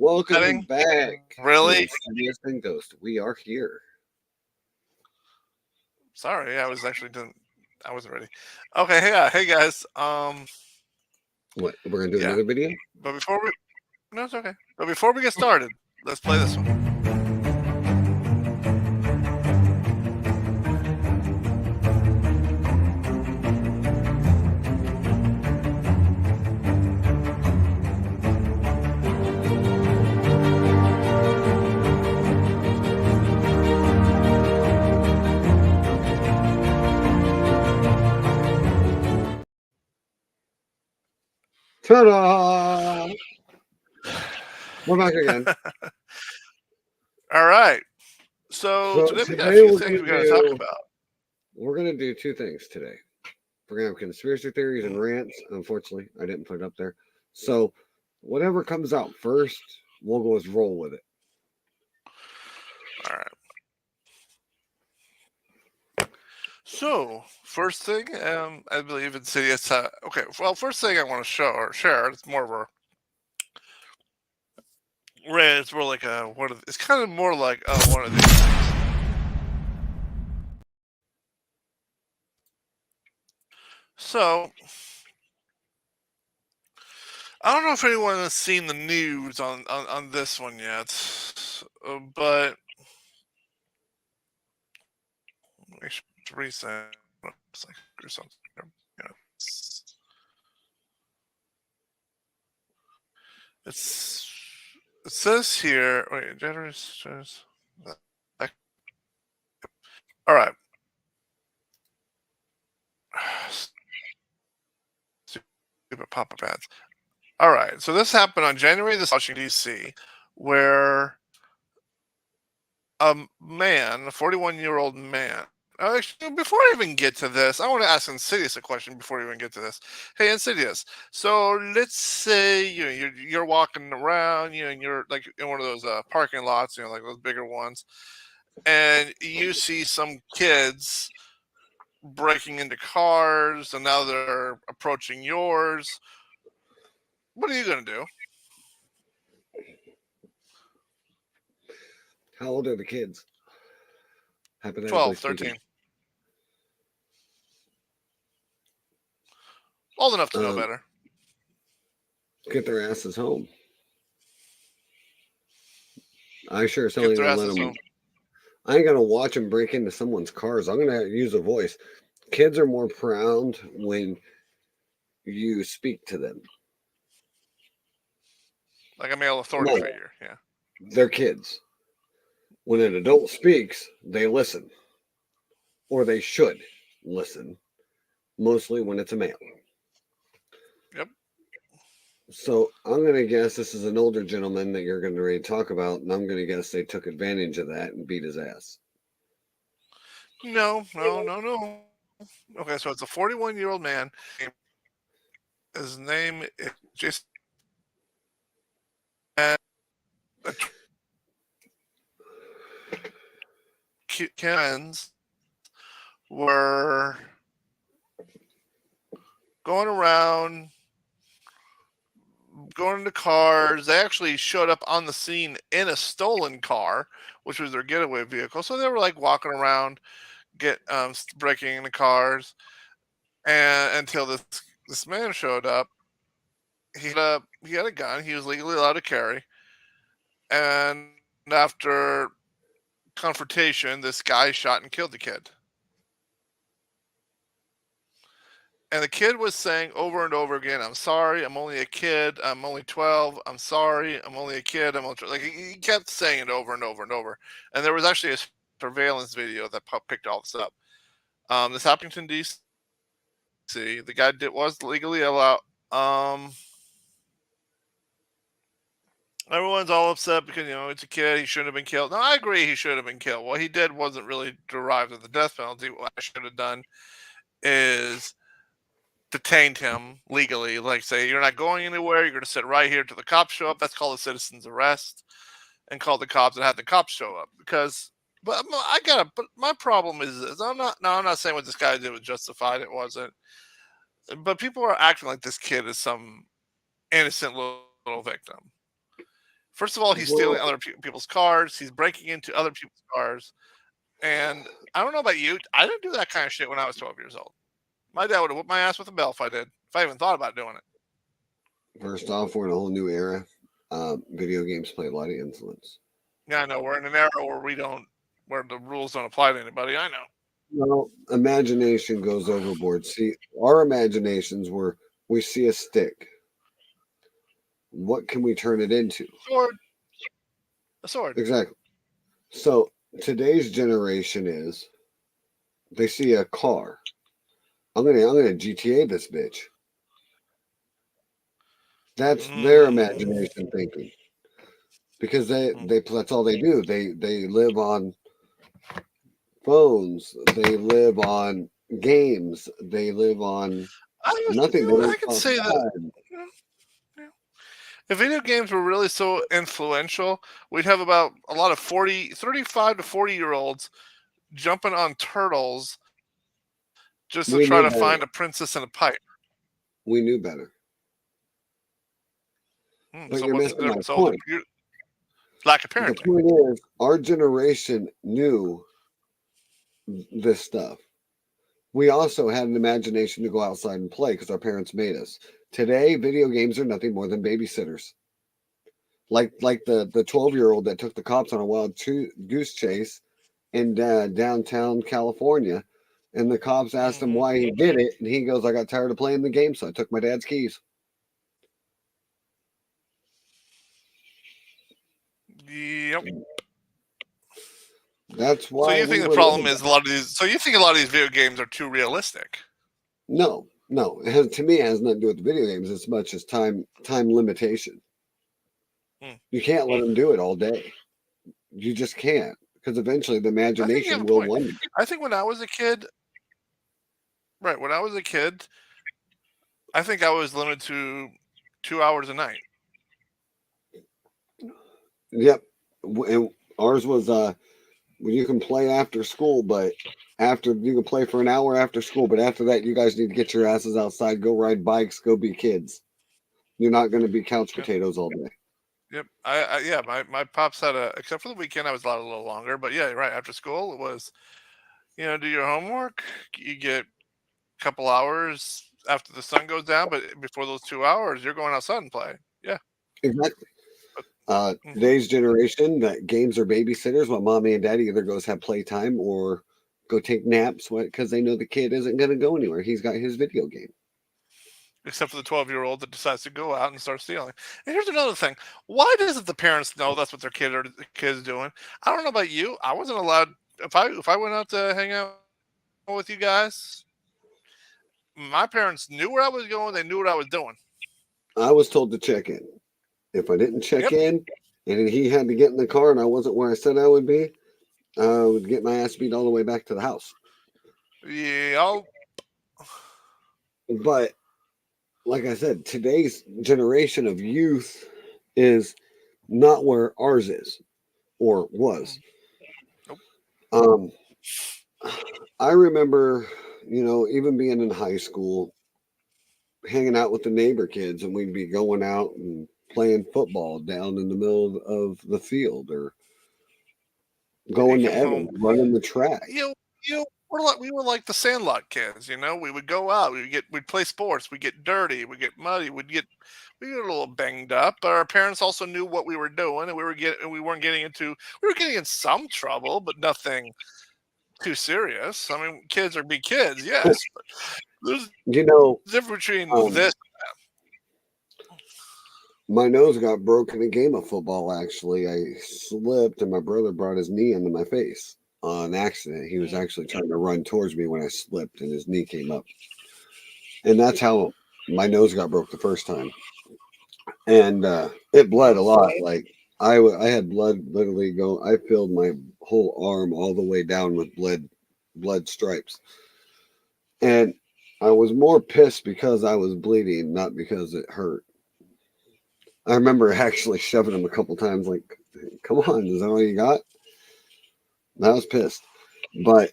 Welcome Setting? back to Really? Insidious and Ghost. We are here. Sorry, I was actually didn't. I wasn't ready. Okay, hey guys. What? We're gonna do Yeah. another video? But before we, no, it's okay. But before we get started, let's play this one. Ta-da! We're back again. All right. So So today we got a today few things we got to talk about. we're gonna do two things today. We're gonna have conspiracy theories and rants. Unfortunately, I didn't put it up there. So whatever comes out first, we'll go with roll with it. All right. So first thing, I believe Insidious. Okay. Well, first thing I want to show or share. It's more of a rant. It's more like a one of. It's kind of more like one of these things. So I don't know if anyone has seen the news on this one yet, but it's recent. It's like or something. You know, it's it says here. Wait, generous. All right. Stupid pop-up ads. All right. So this happened on January this Washington D.C., where a man, a 41-year-old man. Actually, before I even get to this, I want to ask Insidious a question before we even get to this. Hey, Insidious. So let's say you're walking around, and you're like in one of those parking lots, like those bigger ones, and you see some kids breaking into cars, and now they're approaching yours. What are you gonna do? How old are the kids? Hypothetically 12, speaking. 13. Old enough to know Um, better. get their asses home. I sure as hell Get ain't their gonna let asses them. home. I ain't gonna watch them break into someone's cars. I'm gonna use a voice. Kids are more proud when you speak to them. Like a male authority No, figure, yeah. they're kids. When an adult speaks, they listen, or they should listen. Mostly when it's a male. Yep. So I'm gonna guess this is an older gentleman that you're gonna ready to talk about, and I'm gonna guess they took advantage of that and beat his ass. No. Okay, so it's a 41-year-old man. His name is Jason. And Kens were going around, going into cars. They actually showed up on the scene in a stolen car, which was their getaway vehicle. So they were like walking around, breaking into cars, and until this man showed up. He had a gun. He was legally allowed to carry, and after confrontation, this guy shot and killed the kid. And the kid was saying over and over again, "I'm sorry. I'm only a kid. I'm only 12. I'm sorry. I'm only a kid. I'm only like he kept saying it over and over and over." And there was actually a surveillance video that picked all this up. This happened in D.C. The guy was legally allowed. Um, Everyone's all upset because it's a kid. He shouldn't have been killed. No, I agree. He should have been killed. What he did wasn't really derived of the death penalty. What I should have done is detained him legally. Like, say, you're not going anywhere. You're going to sit right here till the cops show up. That's called a citizen's arrest, and call the cops and have the cops show up. But my problem is this. I'm not saying what this guy did was justified. It wasn't. But people are acting like this kid is some innocent little victim. First of all, he's stealing other people's cars. He's breaking into other people's cars. And I don't know about you. I didn't do that kind of shit when I was 12 years old. My dad would have whooped my ass with a belt if I did. If I even thought about doing it. First off, we're in a whole new era. Video games play a lot of influence. Yeah, I know. We're in an era where the rules don't apply to anybody. I know. Well, imagination goes overboard. See, our imaginations were we see a stick. What can we turn it into? Sword. A sword. Exactly. So today's generation is they see a car. I'm gonna GTA this bitch. That's their imagination thinking. Because that's all they do. They live on phones, they live on games, they live on nothing. I can say that if video games were really so influential, we'd have about a lot of 35 to 40-year-olds jumping on turtles just to try to find a princess in a pipe. We knew better. But so you're missing my point. Lack of parenting. The point is, our generation knew this stuff. We also had an imagination to go outside and play because our parents made us. Today, video games are nothing more than babysitters. Like the 12-year-old that took the cops on a wild goose chase in downtown California, and the cops asked him why he did it, and he goes, "I got tired of playing the game, so I took my dad's keys." Yep. That's why. So you think the problem is a lot of these? So you think a lot of these video games are too realistic? No. To me, it has nothing to do with the video games as much as time limitation. You can't let them do it all day. You just can't, because eventually the imagination will wonder. I think when I was a kid, when I was a kid, I think I was limited to 2 hours a night. Yep. And ours was you can play after school, but you can play for an hour after school, but after that you guys need to get your asses outside, go ride bikes, go be kids. You're not going to be couch potatoes all day. Yep. My pops had except for the weekend I was a little longer, but yeah, right after school it was, do your homework, you get a couple hours after the sun goes down, but before those 2 hours you're going outside and play. Yeah. Exactly. Today's generation, that games are babysitters while mommy and daddy either goes have playtime or go take naps because they know the kid isn't going to go anywhere. He's got his video game. Except for the 12-year-old that decides to go out and start stealing. And here's another thing. Why doesn't the parents know that's what their kid's doing? I don't know about you. I wasn't allowed, if I went out to hang out with you guys, my parents knew where I was going. They knew what I was doing. I was told to check in. If I didn't check in and he had to get in the car and I wasn't where I said I would be, I would get my ass beat all the way back to the house. Yeah. But like I said, today's generation of youth is not where ours is or was. Nope. I remember, even being in high school, hanging out with the neighbor kids, and we'd be going out and playing football down in the middle of the field or going to Evans, running the track. We were like the Sandlot kids, we would go out, we'd play sports, we'd get dirty, we'd get muddy, we'd get a little banged up, but our parents also knew what we were doing, and we were getting in some trouble, but nothing too serious. I mean, kids are big kids, yes. But there's a difference between this. My nose got broken in a game of football, actually. I slipped and my brother brought his knee into my face on accident. He was actually trying to run towards me when I slipped and his knee came up. And that's how my nose got broke the first time. And it bled a lot. Like I had blood literally I filled my whole arm all the way down with blood stripes. And I was more pissed because I was bleeding, not because it hurt. I remember actually shoving him a couple times, like, come on, is that all you got? I was pissed. But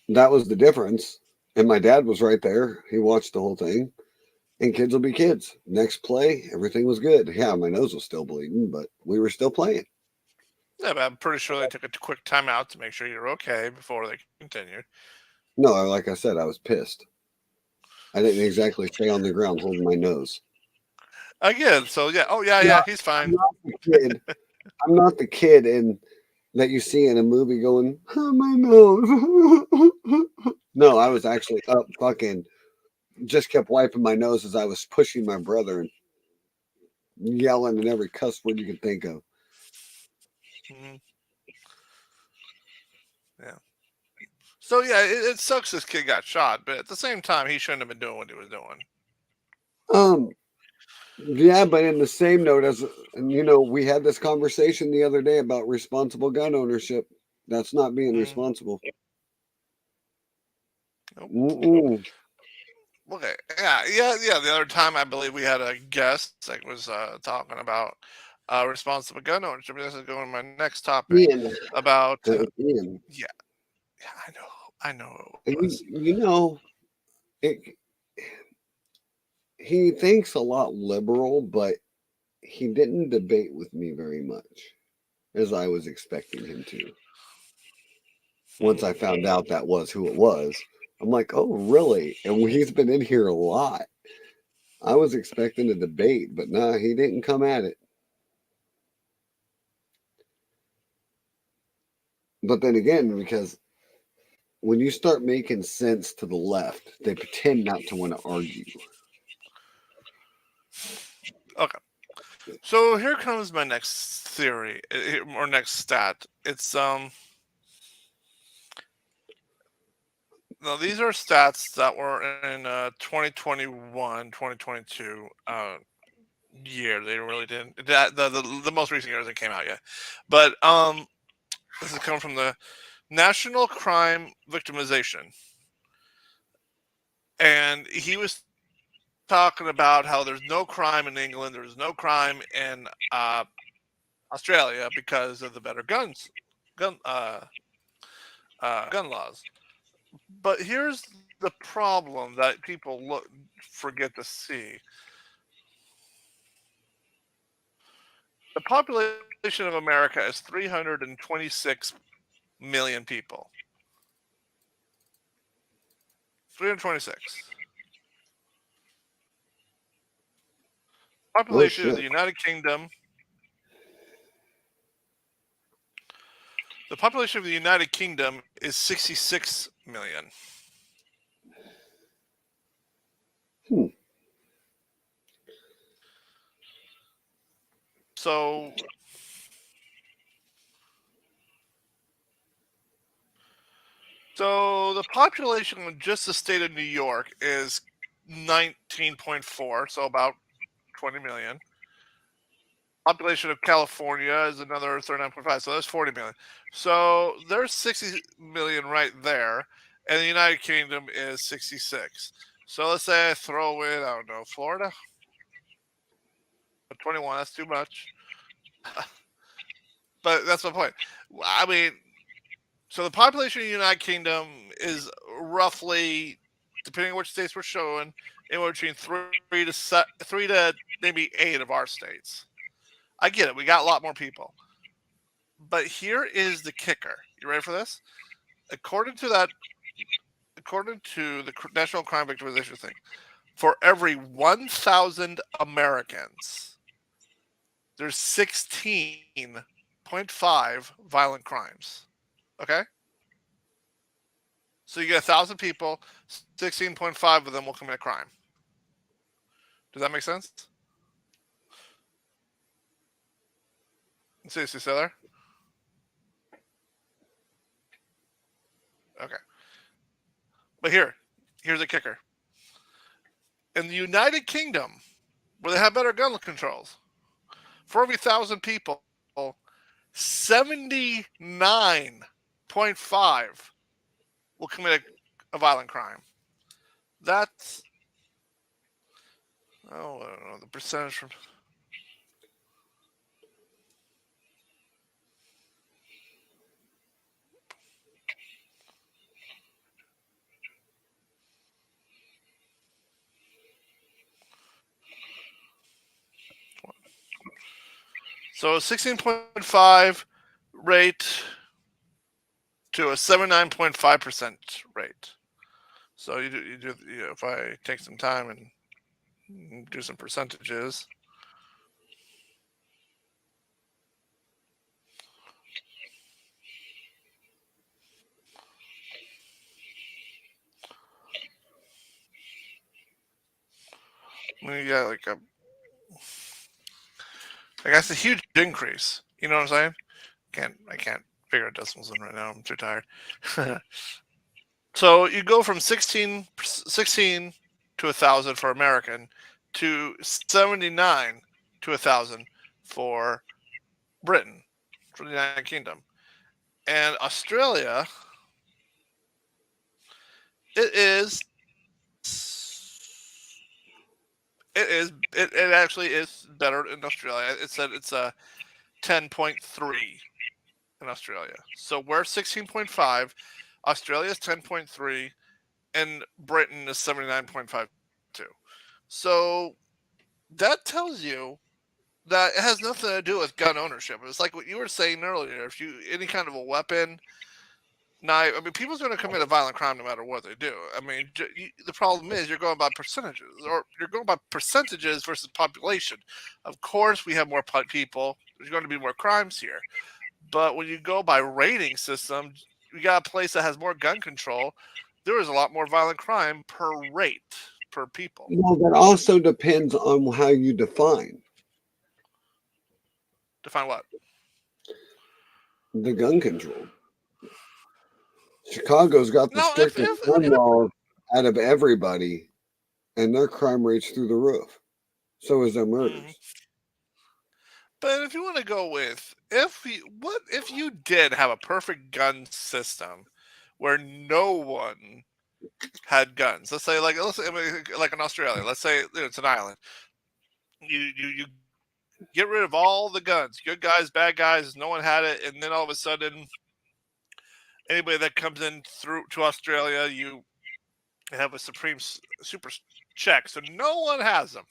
that was the difference. And my dad was right there. He watched the whole thing. And kids will be kids. Next play, everything was good. Yeah, my nose was still bleeding, but we were still playing. Yeah, but I'm pretty sure they took a quick timeout to make sure you're okay before they continued. No, like I said, I was pissed. I didn't exactly stay on the ground holding my nose. Again, so yeah. Oh yeah, No, yeah. He's I'm fine. not the kid. I'm not the kid in that you see in a movie going, oh, my nose. No, I was actually up fucking just kept wiping my nose as I was pushing my brother and yelling in every cuss word you could think of. Mhm. Yeah. So yeah, it sucks this kid got shot, but at the same time, he shouldn't have been doing what he was doing. Um, yeah, but in the same note, as and we had this conversation the other day about responsible gun ownership. That's not being Mm, responsible. nope. Mm-mm. Okay. Yeah. The other time, I believe we had a guest that was talking about responsible gun ownership. This is going to my next topic Ian, about. Ian, Yeah, yeah. I know and it was. it, he thinks a lot liberal, but he didn't debate with me very much as I was expecting him to. Once I found out that was who it was, I'm like, oh, really? And he's been in here a lot. I was expecting a debate, but nah, he didn't come at it. But then again, because when you start making sense to the left, they pretend not to want to argue. Okay. So here comes my next theory or next stat. It's no, these are stats that were in 2021, 2022 year. They really didn't the most recent years that came out yet. But this is coming from the National Crime Victimization, and he was talking about how there's no crime in England, there's no crime in Australia because of the better gun gun laws. But here's the problem that people forget to see: the population of America is 326 million people. 326. Oh Population of the shit! United Kingdom. The population of the United Kingdom is 66 million. Hmm. So the population of just the state of New York is 19.4, so about 20 million. Population of California is another 39.5, so that's 40 million. So there's 60 million right there, and the United Kingdom is 66. So let's say I throw in, I don't know, Florida? 21, that's too much. But that's my point. I mean, so the population of the United Kingdom is roughly, depending on which states we're showing, anywhere between three to maybe 8 of our states. I get it. We got a lot more people. But here is the kicker. You ready for this? According to that, according to the National Crime Victimization thing, for every 1,000 Americans, there's 16.5 violent crimes. Okay? So you get 1,000 people, 16.5 of them will commit a crime. Does that make sense? Seriously, still there? Okay. But here's the kicker. In the United Kingdom, where they have better gun controls, for every 1,000 people, 79.5 will commit a violent crime. That's, oh, I don't know, the percentage from. So 16.5 rate to a 79.5% rate. So if I take some time and do some percentages. We got I guess a huge increase. You know what I'm saying? I can't figure out decimals in right now. I'm too tired. So you go from 16 to 1,000 for American to 79 to 1,000 for Britain, for the United Kingdom. And Australia, it actually is better in Australia. It said it's a 10.3 in Australia. So we're 16.5, Australia is 10.3, and Britain is 79.52. So that tells you that it has nothing to do with gun ownership. It's like what you were saying earlier. If you any kind of a weapon, knife, I mean, people's going to commit a violent crime no matter what they do. I mean, the problem is you're going by percentages, or you're going by percentages versus population. Of course, we have more people. There's going to be more crimes here. But when you go by rating system, you got a place that has more gun control. There is a lot more violent crime per rate per people. Well, that also depends on how you define Define what? the gun control. Chicago's got the No, strictest gun laws out of everybody, and their crime rate's through the roof. So is their murders. But if you want to go with if you did have a perfect gun system where no one had guns, let's say like in Australia, let's say it's an island, you get rid of all the guns, good guys, bad guys, no one had it, and then all of a sudden anybody that comes in through to Australia, you have a super check, so no one has them.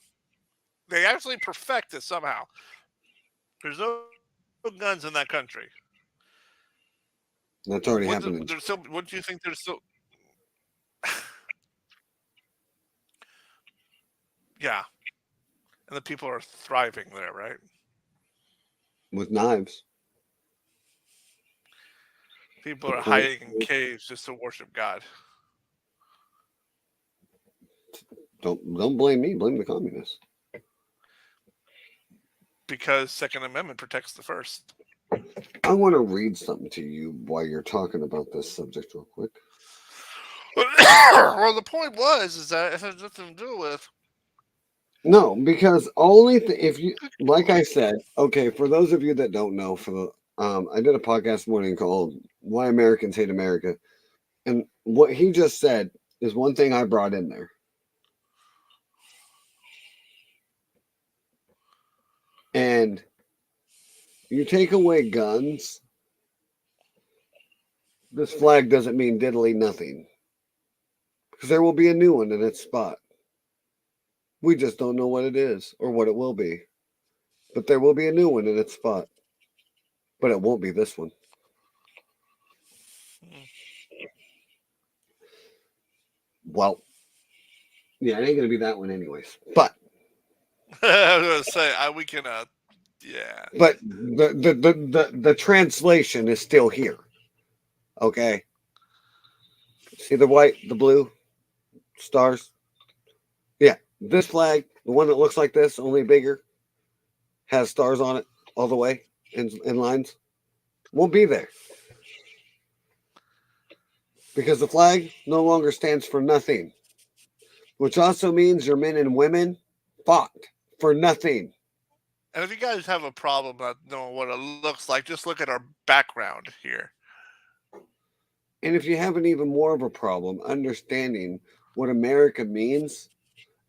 They actually perfect it somehow. There's no guns in that country. That's already happening. What do you think? There's still, yeah, and the people are thriving there, right? With knives. People are hiding in caves just to worship God. Don't blame me. Blame the communists. Because Second Amendment protects the First. I want to read something to you while you're talking about this subject real quick. Well, the point is that it has nothing to do with. No, because if you, like I said, okay, for those of you that don't know, I did a podcast morning called "Why Americans Hate America," and what he just said is one thing I brought in there. And you take away guns, this flag doesn't mean diddly nothing. Because there will be a new one in its spot. We just don't know what it is or what it will be. But there will be a new one in its spot. But it won't be this one. Well, yeah, it ain't going to be that one anyways. But I was going to say, we can, yeah. But the translation is still here. Okay. See the white, the blue stars? Yeah. This flag, the one that looks like this, only bigger, has stars on it all the way in lines, won't be there. Because the flag no longer stands for nothing. Which also means your men and women fought for nothing. And if you guys have a problem not knowing what it looks like, just look at our background here. And if you have an even more of a problem understanding what America means,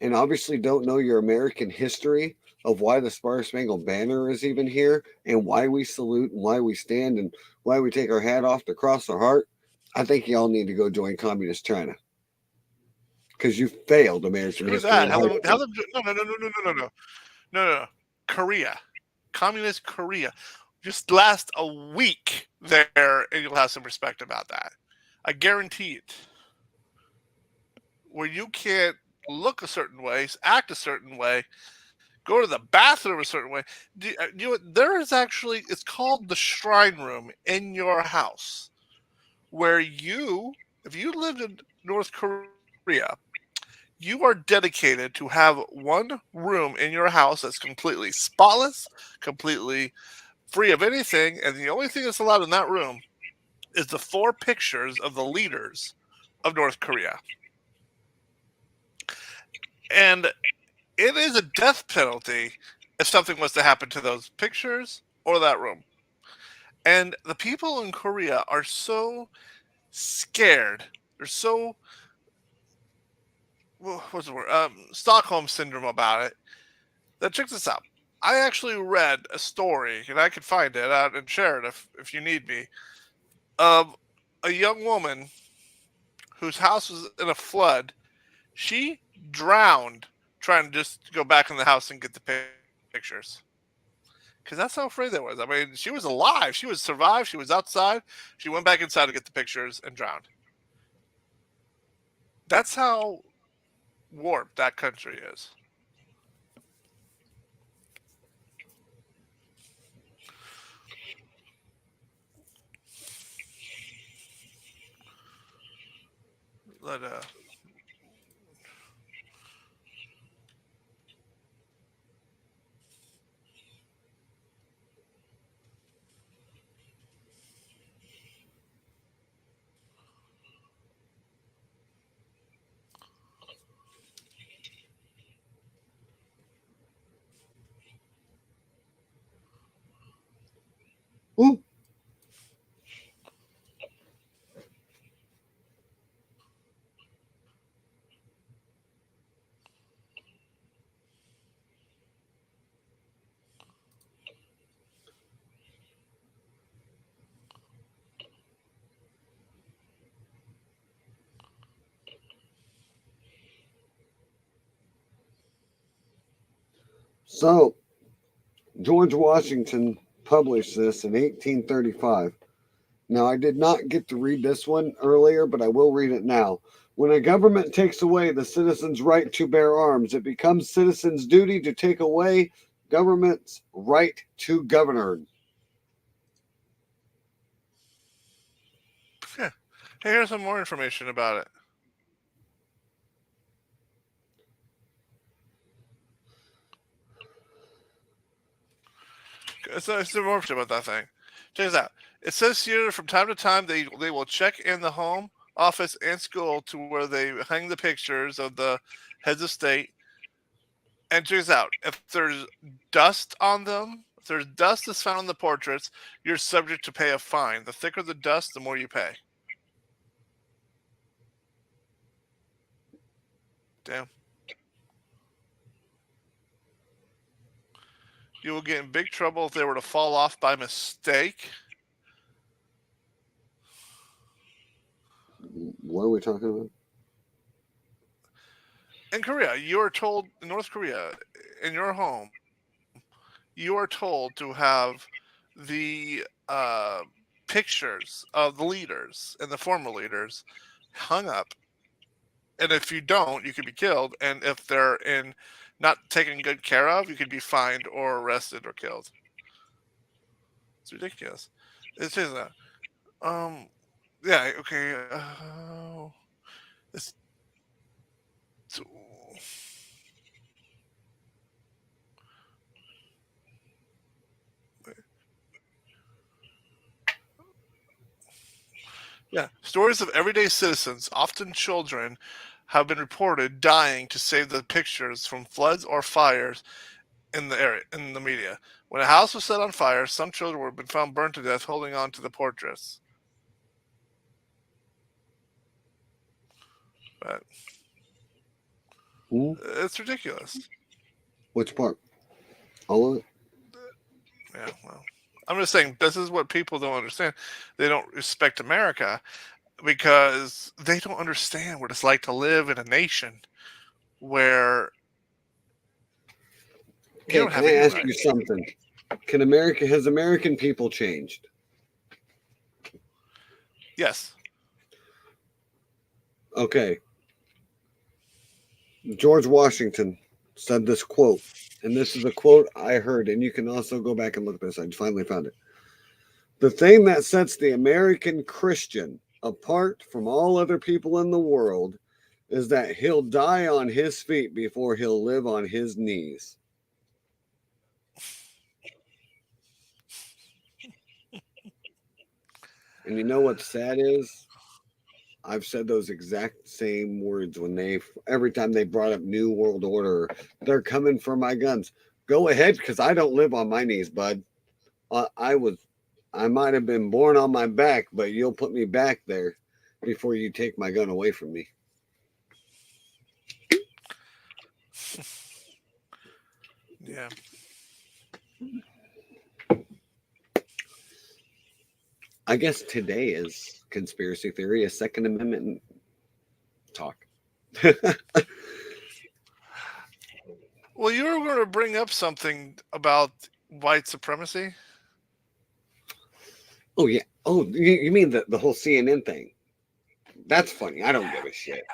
and obviously don't know your American history of why the Star-Spangled Banner is even here, and why we salute, and why we stand, and why we take our hat off to cross our heart, I think y'all need to go join Communist China. Because you failed American history. No. Korea. communist Korea. Just last a week there, and you'll have some respect about that. I guarantee it. Where you can't look a certain way, act a certain way, go to the bathroom a certain way. There is actually, it's called the shrine room in your house, where if you lived in North Korea, you are dedicated to have one room in your house that's completely spotless, completely free of anything, and the only thing that's allowed in that room is the 4 pictures of the leaders of North Korea. And it is a death penalty if something was to happen to those pictures or that room. And the people in Korea are so scared. They're so, what's the word? Stockholm syndrome about it. Now, check this out. I actually read a story, and I could find it out and share it if you need me, of a young woman whose house was in a flood. She drowned trying to just go back in the house and get the pictures. Because that's how afraid they was. I mean, she was alive. She was survived. She was outside. She went back inside to get the pictures and drowned. That's how warped that country is. Let Ooh. So, George Washington published this in 1835. Now, I did not get to read this one earlier, but I will read it now. When a government takes away the citizen's right to bear arms, it becomes citizens' duty to take away government's right to govern. Hey, here's some more information about it. So it's more information about that thing. Check this out. It says here from time to time they will check in the home, office, and school to where they hang the pictures of the heads of state. And check this out. If there's dust on them, if there's dust that's found on the portraits, you're subject to pay a fine. The thicker the dust, the more you pay. Damn. You will get in big trouble if they were to fall off by mistake. What are we talking about? In Korea, you are told, in North Korea, in your home, you are told to have the pictures of the leaders and the former leaders hung up. And if you don't, you could be killed. And if they're not taken good care of, you could be fined or arrested or killed. It's ridiculous. It's just that. Yeah. Okay. It's. Yeah, stories of everyday citizens, often children, have been reported dying to save the pictures from floods or fires in the area in the media. When a house was set on fire, some children were been found burned to death holding on to the portraits. But it's ridiculous. Which part? All of it? Yeah, well, I'm just saying this is what people don't understand. They don't respect America because they don't understand what it's like to live in a nation where Okay, can I ask you something? Has American people changed? Yes. Okay. George Washington said this quote, and this is a quote I heard, and you can also go back and look at this. I finally found it. The thing that sets the American Christian apart from all other people in the world is that he'll die on his feet before he'll live on his knees. And you know what's sad is? I've said those exact same words every time they brought up New World Order. They're coming for my guns. Go ahead, because I don't live on my knees, bud. I might have been born on my back, but you'll put me back there before you take my gun away from me. Yeah. I guess today is conspiracy theory, a Second Amendment talk. Well, you were going to bring up something about white supremacy. Oh yeah. Oh, you mean the whole CNN thing? That's funny. I don't give a shit.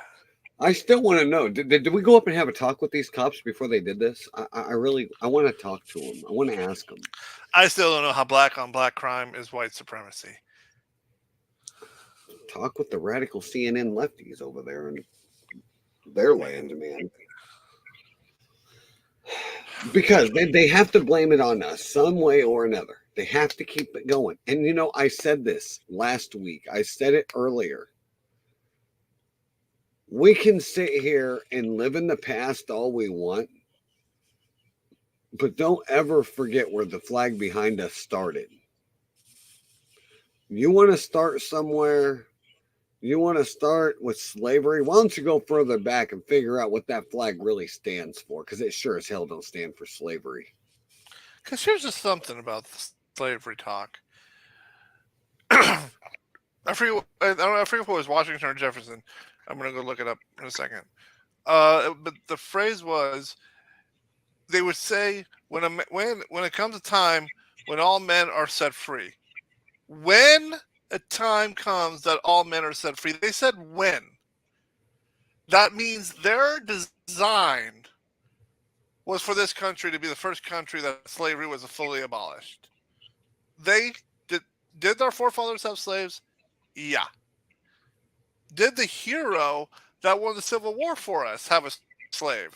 I still want to know. Did we go up and have a talk with these cops before they did this? I want to talk to them. I want to ask them. I still don't know how black on black crime is white supremacy. Talk with the radical CNN lefties over there in their land, man. Because they have to blame it on us some way or another. They have to keep it going. And you know, I said this last week. I said it earlier. We can sit here and live in the past all we want, but don't ever forget where the flag behind us started. You want to start somewhere, you want to start with slavery, why don't you go further back and figure out what that flag really stands for? Because it sure as hell don't stand for slavery. Because here's just something about the slavery talk. I forget if it was Washington or Jefferson. I'm going to go look it up in a second. But the phrase was, they would say, when it comes a time when all men are set free. When a time comes that all men are set free. They said when. That means their design was for this country to be the first country that slavery was fully abolished. They did our forefathers have slaves? Yeah. Did the hero that won the Civil War for us have a slave?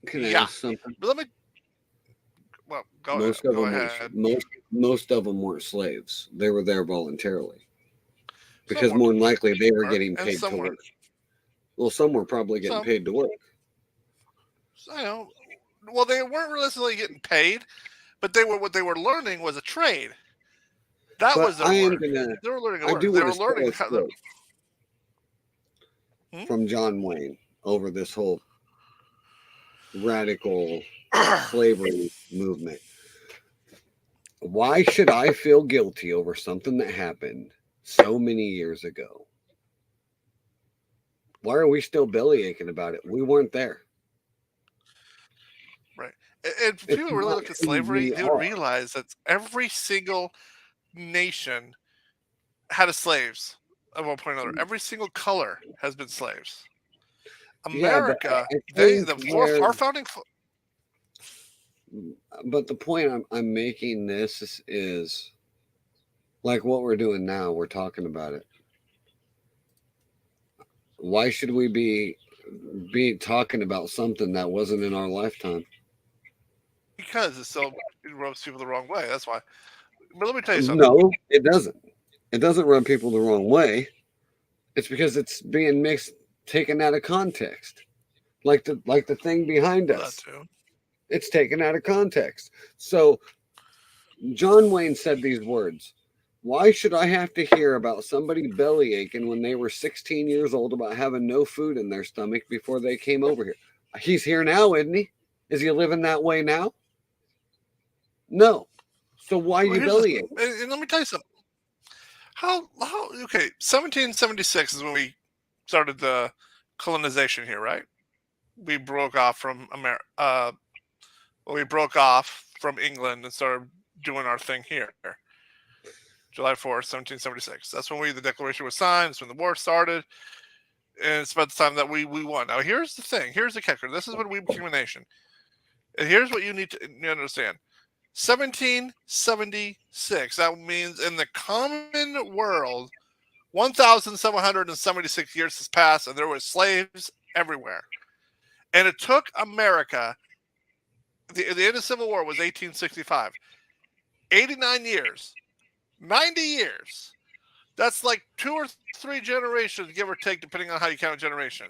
Can I Yeah. ask something? But let me. Well, go ahead. Most of them weren't slaves. They were there voluntarily. Because more than likely they were getting paid to work. Well, some were probably getting paid to work. Well, they weren't realistically getting paid, but what they were learning was a trade. That was their work. They were learning a work. They were learning from John Wayne over this whole radical slavery movement. Why should I feel guilty over something that happened so many years ago? Why are we still belly aching about it? We weren't there. Right. And if people really look at slavery, they would realize that every single nation had a slaves at one point or another. Every single color has been slaves. America, our founding. But the point I'm making this is like what we're doing now. We're talking about it. Why should we be talking about something that wasn't in our lifetime? Because it rubs people the wrong way. That's why. But let me tell you something. No, it doesn't. It doesn't rub people the wrong way. It's because it's being taken out of context. Like the thing behind us. That too. It's taken out of context. So John Wayne said these words. Why should I have to hear about somebody belly aching when they were 16 years old about having no food in their stomach before they came over here? He's here now, isn't he? Is he living that way now? No. So why are you belly aching? And let me tell you something. Okay, 1776 is when we started the colonization here, right? We broke off from America. We broke off from England and started doing our thing here. July 4th, 1776. That's when the Declaration was signed. That's when the war started. And it's about the time that we won. Now, here's the thing. Here's the kicker. This is when we became a nation. And here's what you need to understand. 1776. That means in the common world, 1,776 years has passed, and there were slaves everywhere. And it took America, the end of Civil War was 1865. 89 years. 90 years. That's like 2 or 3 generations, give or take, depending on how you count a generation.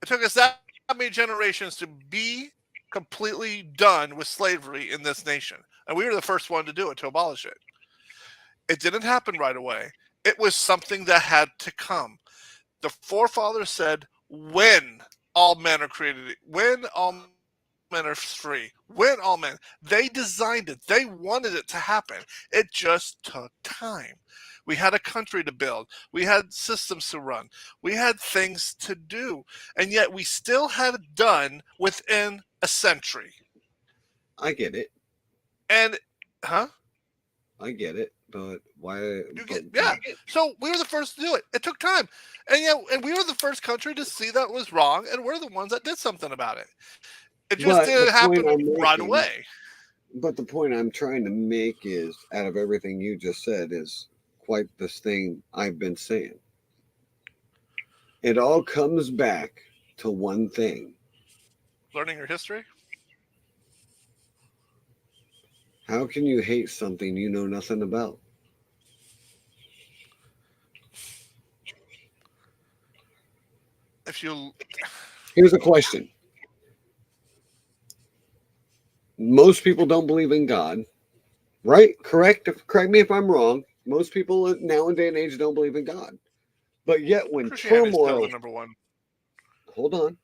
It took us that many generations to be completely done with slavery in this nation. And we were the first one to do it, to abolish it. It didn't happen right away. It was something that had to come. The forefathers said, when all men are created, when all men are free, when all men, they designed it. They wanted it to happen. It just took time. We had a country to build. We had systems to run. We had things to do. And yet we still had it done within a century. I get it. And, I get it. But why? Yeah. So we were the first to do it. It took time. And we were the first country to see that was wrong. And we're the ones that did something about it. It just didn't happen right away. But the point I'm trying to make is, out of everything you just said, is quite this thing I've been saying. It all comes back to one thing. Learning your history? How can you hate something you know nothing about? Here's a question. Most people don't believe in God, right? Correct me if I'm wrong. Most people now in day and age don't believe in God. But yet when turmoil, number one. Hold on.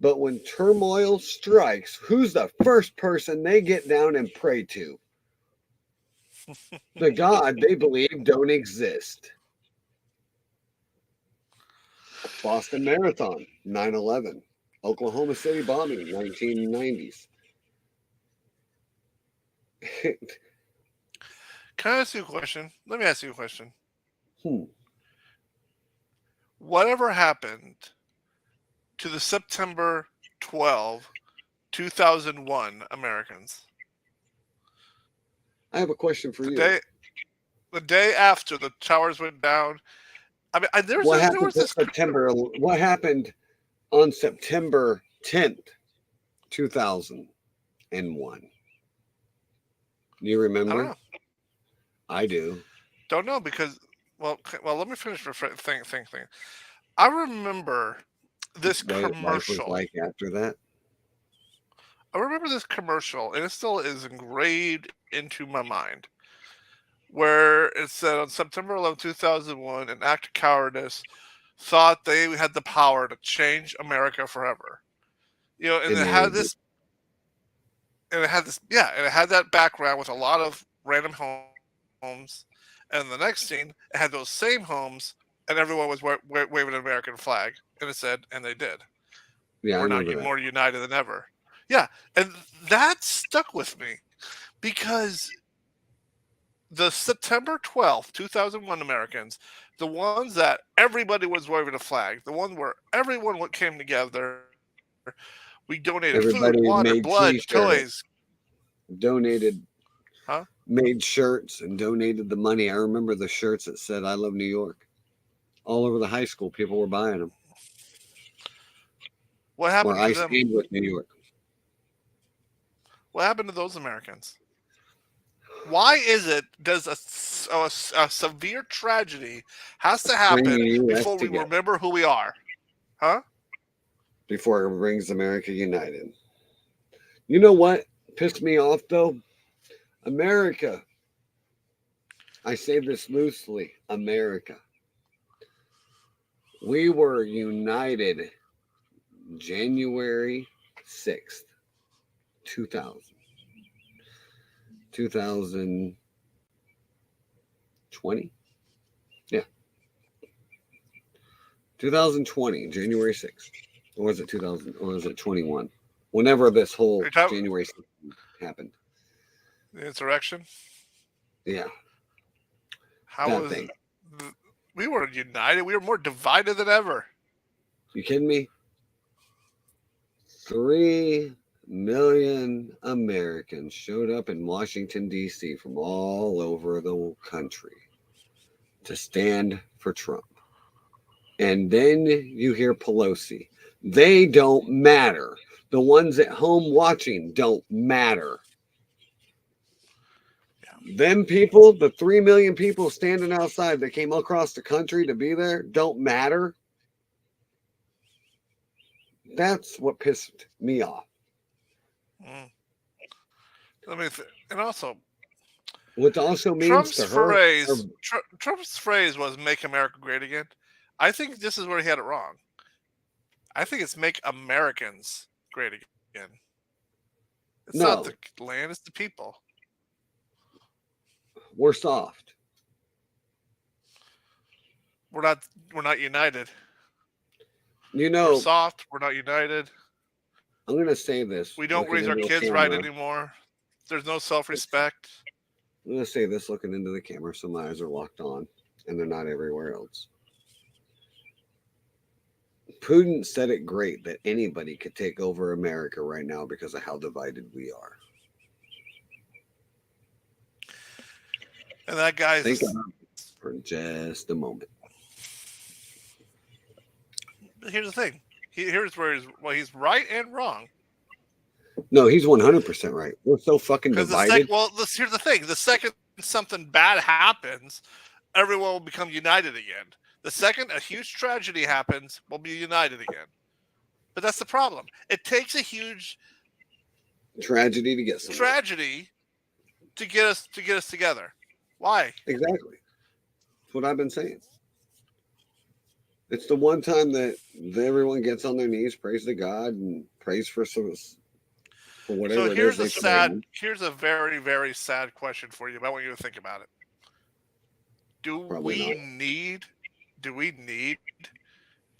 But when turmoil strikes, who's the first person they get down and pray to? The God they believe don't exist. Boston Marathon, 9/11. Oklahoma City bombing, 1990s. Can I ask you a question? Let me ask you a question. Whatever happened to the September 12, 2001 Americans? I have a question for you. The day after the towers went down. I mean, what happened on September 10th, 2001? You remember? I don't know. I do. Don't know because, well, let me finish the thing. I remember this commercial. Was like after that? I remember this commercial, and it still is engraved into my mind, where it said on September 11, 2001, an act of cowardice thought they had the power to change America forever. You know, and it had this, and it had that background with a lot of random homes. And the next scene, it had those same homes, and everyone was waving an American flag. And it said, and they did. Yeah, we're not more united than ever. Yeah, and that stuck with me because the September 12th, 2001 Americans, the ones that everybody was waving a flag, the one where everyone came together, we donated food, water, blood, toys. Donated, made shirts and donated the money. I remember the shirts that said, I love New York. All over the high school, people were buying them. What happened to them? I stayed with New York. What happened to those Americans? Why is it does a severe tragedy has to happen before we remember who we are? Before it brings America united. You know what pissed me off, though? America. I say this loosely. America. We were united January 6th, 2000. 2020? Yeah. 2020, January 6th. Or was it 2000? Or was it 21? Whenever this whole January 6th happened. The insurrection. Yeah, How that was thing. we were united? We were more divided than ever. You kidding me? 3 million Americans showed up in Washington, D.C. from all over the country to stand for Trump. And then you hear Pelosi. They don't matter. The ones at home watching don't matter. Them people, the 3 million people standing outside that came across the country to be there, don't matter. That's what pissed me off. Mm. And also, What also means to her, Trump's phrase was "Make America Great Again." I think this is where he had it wrong. I think it's "Make Americans Great Again." It's not no, the land; it's the people. we're soft. We're not united. You We're know, soft. We're not united. I'm going to say this. We don't looking raise our into the kids right camera. anymore. There's no self-respect. I'm going to say this looking into the camera, so my eyes are locked on and they're not everywhere else. Putin said it great that anybody could take over America right now because of how divided we are. And that guy's Think about it for just a moment. Here's the thing. Here's where he's right and wrong. No, he's 100% right. We're so fucking divided. Here's the thing. The second something bad happens, everyone will become united again. The second a huge tragedy happens, we'll be united again. But that's the problem. It takes a huge tragedy to get somewhere. Tragedy to get us together. Why? Exactly. That's what I've been saying. It's the one time that everyone gets on their knees, prays to God, and prays for whatever it is. Here's a very, very sad question for you. I want you to think about it. Do we need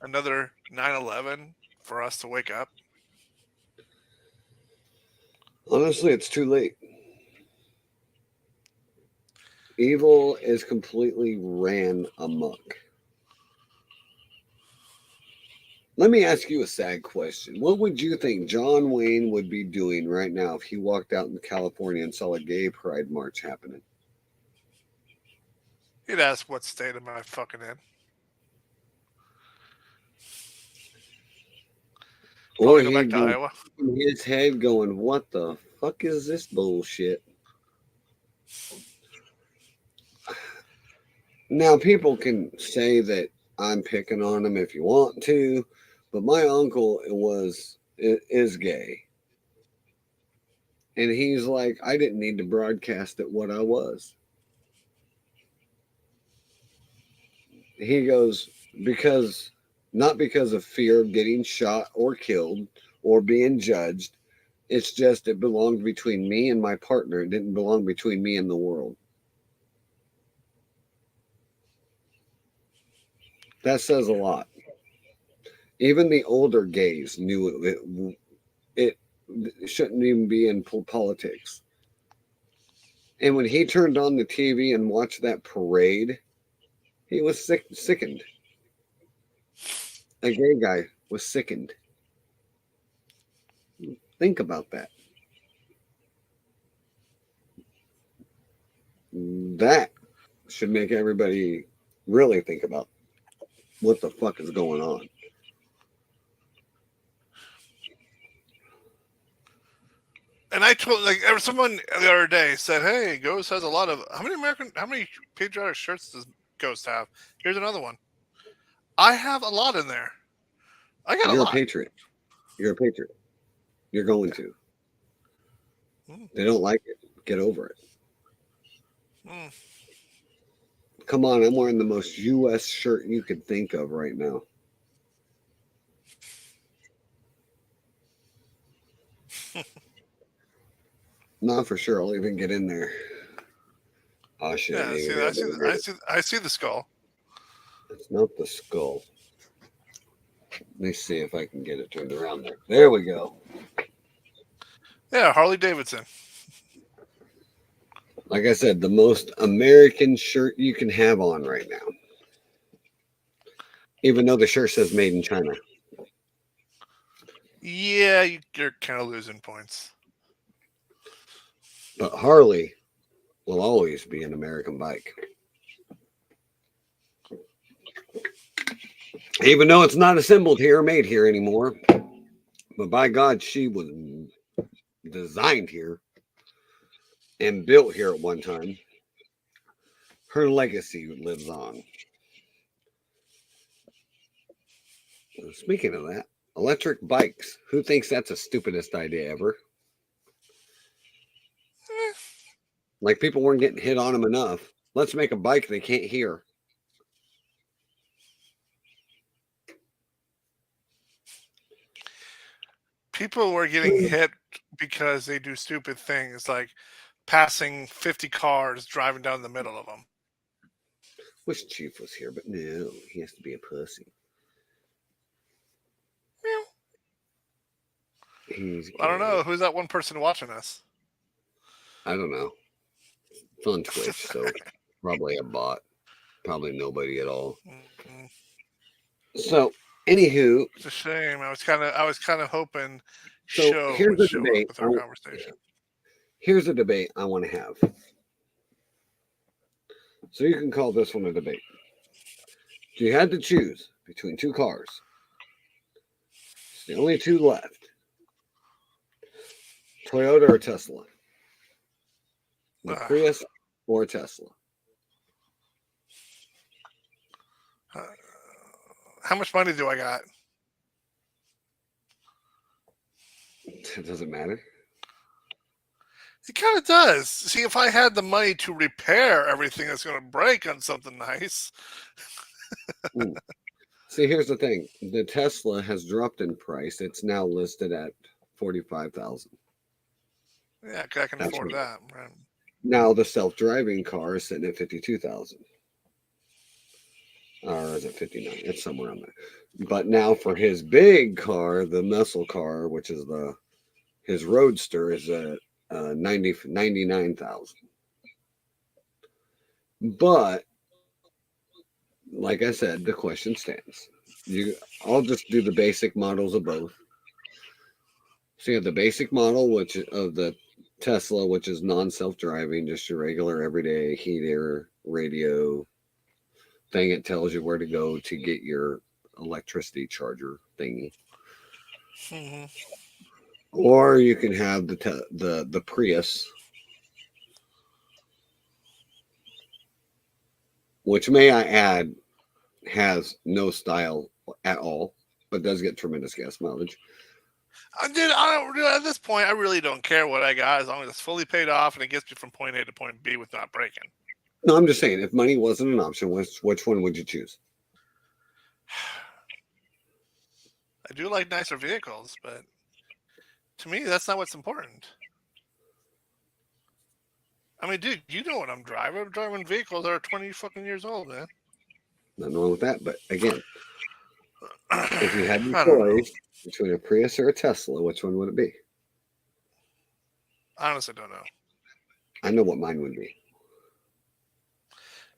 another 9/11 for us to wake up? Honestly, it's too late. Evil is completely ran amok. Let me ask you a sad question. What would you think John Wayne would be doing right now if he walked out in California and saw a gay pride march happening? He'd ask, what state am I fucking in? Or he'd go back to Iowa. In his head going, what the fuck is this bullshit? Now, people can say that I'm picking on him if you want to, but my uncle is gay. And he's like, I didn't need to broadcast it what I was. He goes, not because of fear of getting shot or killed or being judged. It's just it belonged between me and my partner. It didn't belong between me and the world. That says a lot. Even the older gays knew it shouldn't even be in politics. And when he turned on the TV and watched that parade, he was sickened. A gay guy was sickened. Think about that. That should make everybody really think about what the fuck is going on. And I told someone the other day said, "Hey, Ghost has a lot of how many patriotic shirts does Ghost have?" Here's another one. I have a lot in there. You're a patriot. You're a patriot. You're going to. They don't like it. Get over it. Come on, I'm wearing the most U.S. shirt you could think of right now. Not for sure. I'll even get in there. Oh shit! Yeah, I see the skull. It's not the skull. Let me see if I can get it turned around there. There we go. Yeah, Harley Davidson. Like I said, the most American shirt you can have on right now. Even though the shirt says made in China. Yeah, you're kind of losing points. But Harley will always be an American bike. Even though it's not assembled here or made here anymore. But by God, she was designed here and built here at one time. Her legacy lives on. Speaking of that, electric bikes. Who thinks that's the stupidest idea ever? Eh, Like people weren't getting hit on them enough. Let's make a bike they can't hear. people were getting hit because they do stupid things like passing 50 cars driving down the middle of them. Wish Chief was here, but no, he has to be a pussy. Meow. He's I don't gay. know. Who's that one person watching us? I don't know. It's on Twitch, so probably a bot. Probably nobody at all. Mm, So, anywho, It's a shame. I was kind of hoping so Show here's would the show debate. up with our conversation. Here's a debate I want to have. So you can call this one a debate. If you had to choose between two cars, it's the only two left. Toyota or Tesla? The Prius or Tesla? How much money do I got? It doesn't matter. It kind of does. See, if I had the money to repair everything that's going to break on something nice. See, here's the thing: the Tesla has dropped in price. It's now listed at 45,000. Yeah, I can That's afford right. that. Right. Now the self-driving car is sitting at 52,000. Or is it 59? It's somewhere on there. But now for his big car, the muscle car, which is his Roadster, is at 99,000. But like I said, the question stands. I'll just do the basic models of both. So you have the basic model, which of the Tesla, which is non-self-driving, just your regular everyday heater radio thing. It tells you where to go to get your electricity charger thingy. Mm-hmm. Or you can have the Prius, which, may I add, has no style at all, but does get tremendous gas mileage. Dude, at this point, I really don't care what I got as long as it's fully paid off and it gets me from point A to point B with not breaking. No, I'm just saying, if money wasn't an option, which one would you choose? I do like nicer vehicles, but to me, that's not what's important. I mean, dude, you know what I'm driving. I'm driving vehicles that are 20 fucking years old, man. Nothing wrong with that. But again, if you had I your don't know. choice between a Prius or a Tesla, which one would it be? I honestly don't know. I know what mine would be.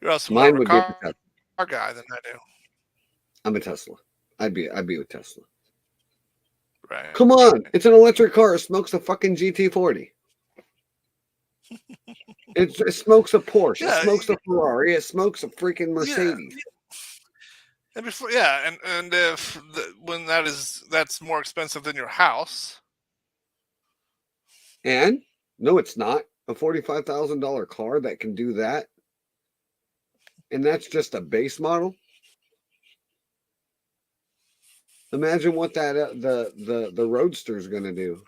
You're also Mine more of would a be a car Tesla. guy than I do. I'm a Tesla. I'd be with Tesla. Right. Come on, it's an electric car. It smokes a fucking GT40. It smokes a Porsche. Yeah, It smokes a Ferrari. It smokes a freaking Mercedes. And before, yeah, and if when that's more expensive than your house. And no, it's not a $45,000 car that can do that. And that's just a base model. Imagine what that the Roadster is going to do.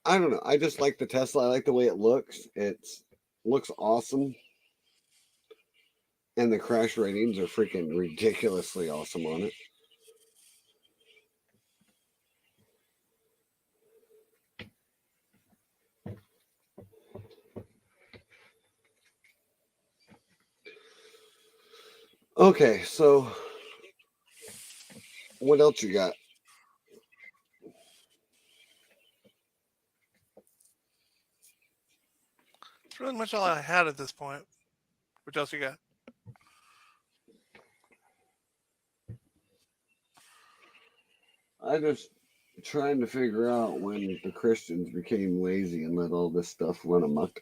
I don't know. I just like the Tesla. I like the way it looks. It looks awesome. And the crash ratings are freaking ridiculously awesome on it. Okay, so what else you got? really much all I had at this point. What else you got? I just trying to figure out when the Christians became lazy and let all this stuff run amok.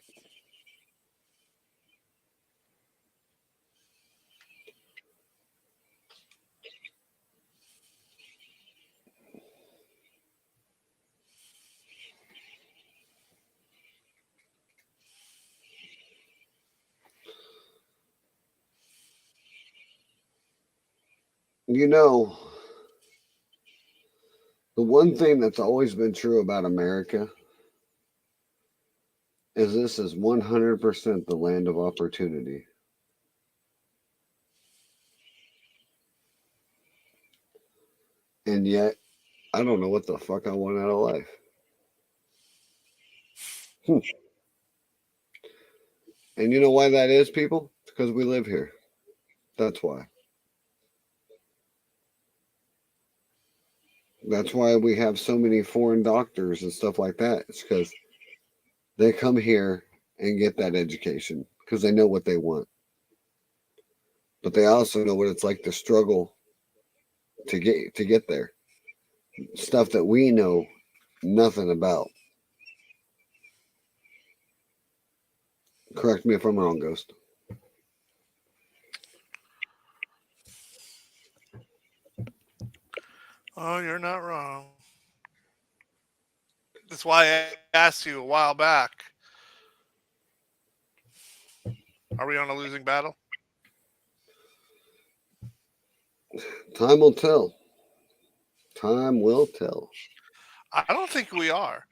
You know, the one thing that's always been true about America is this is 100% the land of opportunity. And yet, I don't know what the fuck I want out of life. And you know why that is, people? It's because we live here. That's why. That's why we have so many foreign doctors and stuff like that. It's because they come here and get that education because they know what they want. But they also know what it's like to struggle to get there. Stuff that we know nothing about. Correct me if I'm wrong, Ghost. Oh, you're not wrong. That's why I asked you a while back. Are we on a losing battle? Time will tell. Time will tell. I don't think we are,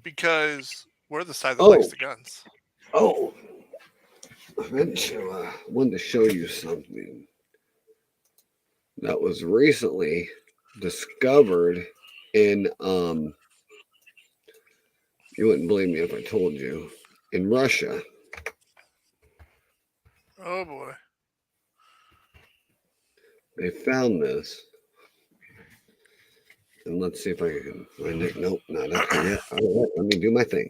because we're the side that likes the guns. Oh, I meant to wanted to show you something that was recently discovered in you wouldn't believe me if I told you, in Russia. Oh boy. They found this. And let's see if I can find it. Nope, not up there yet. All right, let me do my thing.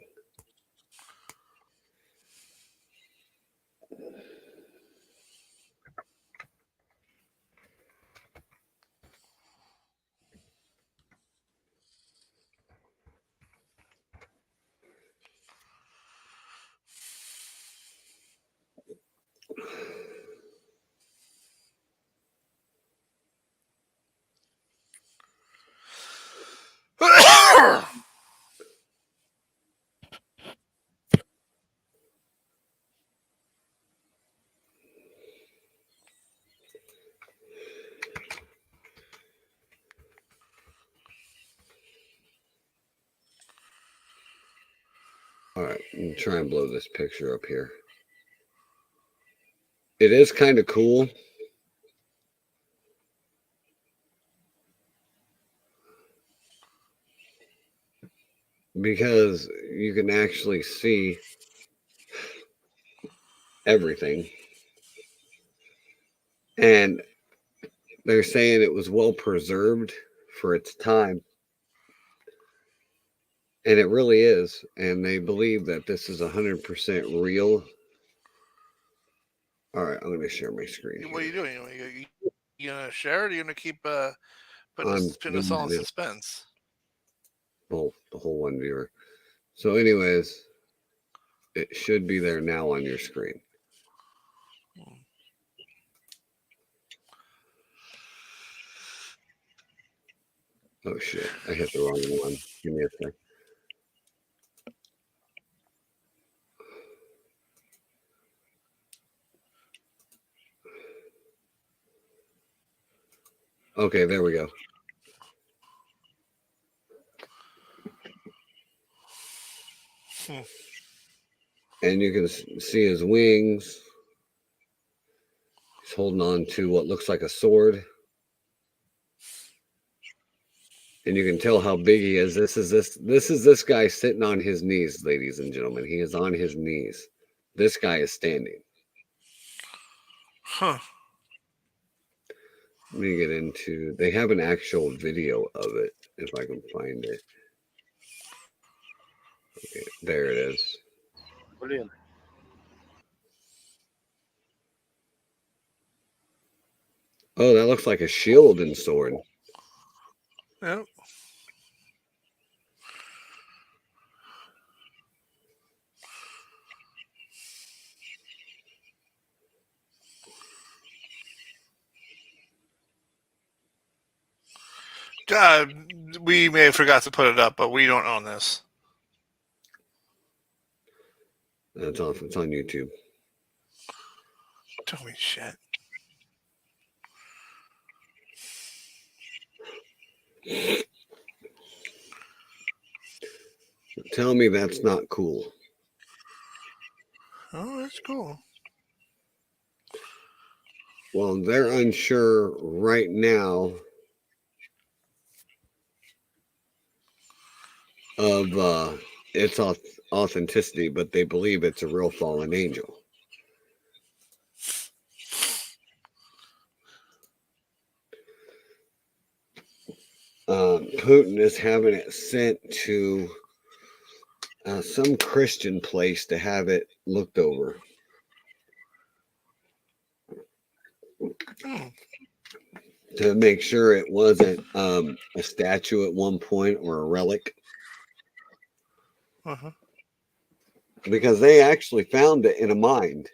All right, I'm gonna try and blow this picture up here. It is kind of cool. Because you can actually see everything. And they're saying it was well preserved for its time. And it really is. And they believe that this is 100% real. All right, I'm going to share my screen. What are you doing? You gonna share it? Or are you gonna keep putting us all in suspense? The whole one viewer. So, anyways, it should be there now on your screen. Oh shit! I hit the wrong one. Give me a sec. Okay, there we go. And you can see his wings. He's holding on to what looks like a sword. And you can tell how big he is. This is this guy sitting on his knees, ladies and gentlemen. He is on his knees. This guy is standing. Huh. Let me get into. They have an actual video of it, if I can find it. Okay, there it is. Brilliant. Oh, that looks like a shield and sword. Yep. We may have forgot to put it up, but we don't own this. That's off. It's on YouTube. Tell me shit. Tell me that's not cool. Oh, that's cool. Well, they're unsure right now of its authenticity, but they believe it's a real fallen angel. Putin is having it sent to some Christian place to have it looked over. Hmm. To make sure it wasn't a statue at one point or a relic. Uh-huh. Because they actually found it in a mine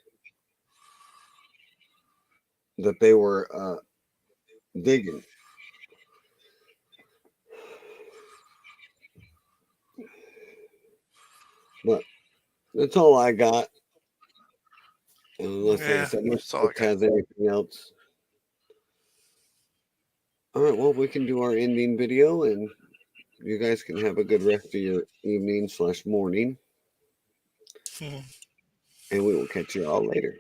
that they were digging. But that's all I got. Unless, like I said, that's all I unless got. has anything else. All right, well, we can do our ending video, and you guys can have a good rest of your evening/morning, Hmm. and we will catch you all later.